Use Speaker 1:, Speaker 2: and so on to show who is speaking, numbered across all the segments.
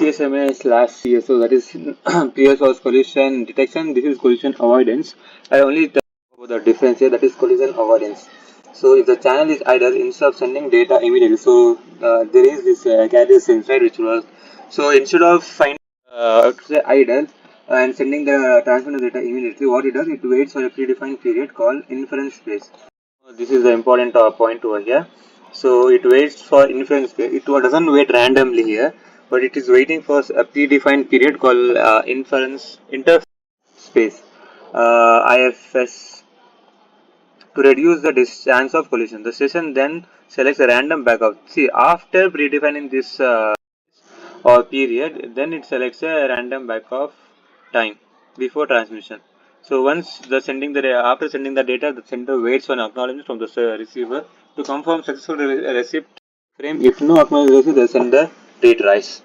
Speaker 1: CSMA/CSO, that is peer source collision detection. This is collision avoidance. I only tell about the difference here, that is collision avoidance. So if the channel is idle, instead of sending data immediately, so there is this carrier inside which was, so instead of finding idle and sending the transmitted data immediately, what it does, it waits for a predefined period called inference phase. This is the important point over here. So it waits for inference phase. It doesn't wait randomly here, but it is waiting for a predefined period called inference interface space, IFS, to reduce the chance of collision. The session then selects a random backup. See, after predefining this or period, then it selects a random backup time before transmission. So once after sending the data, the sender waits for an acknowledgement from the receiver to confirm successful receipt frame. If no acknowledgement, the sender retries.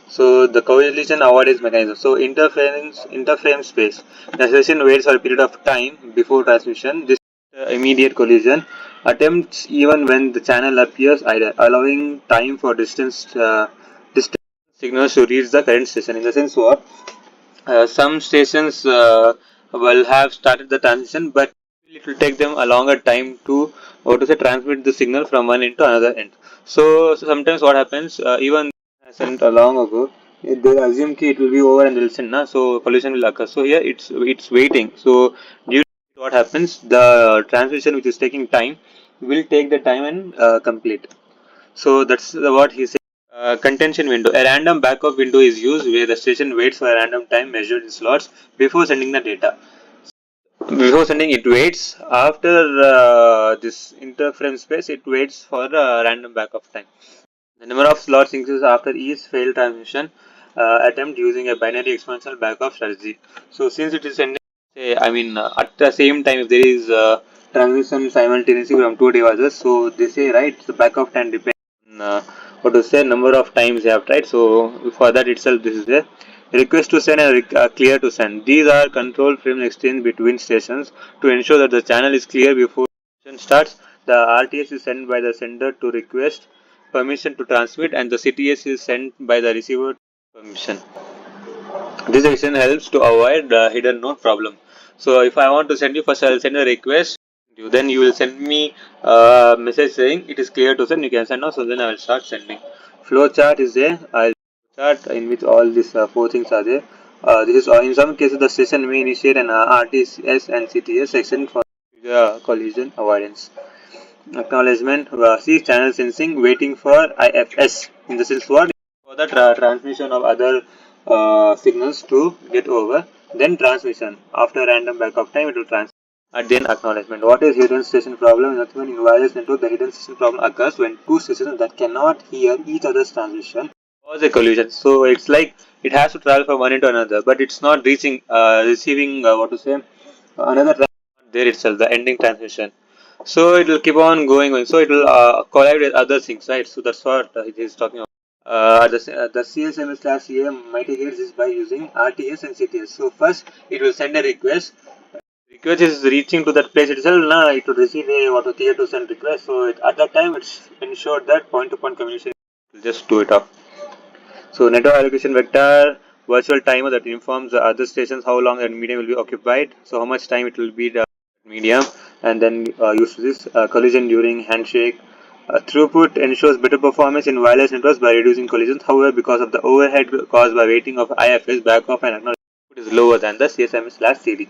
Speaker 1: So the collision avoidance mechanism. So interframe space. The session waits for a period of time before transmission. This immediate collision attempts even when the channel appears idle, allowing time for distance signals to reach the current station. In the sense, what some stations will have started the transition, but it will take them a longer time to transmit the signal from one end to another end. So sometimes what happens, even sent long ago, they assume that it will be over and they'll send, so collision will occur. So here it's waiting. So due to what happens, the transmission which is taking time will take the time and complete. So that's what he said. Contention window. A random backup window is used where the station waits for a random time measured in slots before sending the data. Before sending, it waits. After this interframe space, it waits for a random backup time. The number of slots increases after each failed transmission attempt using a binary exponential backup strategy. So since it is sending, at the same time, if there is transmission simultaneously from two devices, so they say, right, the backup time depends on number of times you have tried. So for that itself, this is a request to send and clear to send. These are control frame exchange between stations to ensure that the channel is clear before transmission starts. The RTS is sent by the sender to request permission to transmit, and the CTS is sent by the receiver permission. This action helps to avoid the hidden node problem. So if I want to send you, first I will send a request, then you will send me a message saying it is clear to send, you can send now. So then I will start sending. Flow chart is there. I'll chart in which all these four things are there. This is in some cases the session may initiate an RTS and CTS section for collision avoidance. Acknowledgement, see channel sensing, waiting for IFS. In the sense, what for the transmission of other signals to get over, then transmission. After random backup time, it will transmit. And then acknowledgement. What is hidden station problem? Nothing. In wireless network, the hidden station problem occurs when two stations that cannot hear each other's transmission cause a collision. So it's like it has to travel from one end to another, but it's not receiving another there itself, the ending transmission. So it will keep on going. So it will collide with other things, right? So that's what it is talking about. The CSMA/CA mitigates this by using RTS and CTS. So first, it will send a request. Request is reaching to that place itself. Now it will receive a clear to send request. So at that time, it's ensured that point-to-point communication will just do it up. So network allocation vector, virtual timer that informs the other stations how long that medium will be occupied. So how much time it will be the medium, and then use this collision during handshake. Throughput ensures better performance in wireless networks by reducing collisions. However, because of the overhead caused by waiting of IFS, backup and acknowledgement is lower than the CSMA/CD.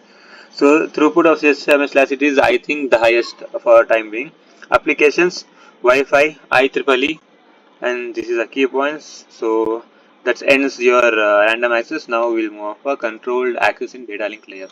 Speaker 1: So throughput of CSMA/CD is, I think, the highest for time being. Applications, Wi-Fi, IEEE, and this is the key points. So that ends your random access. Now we'll move for controlled access in data link layer.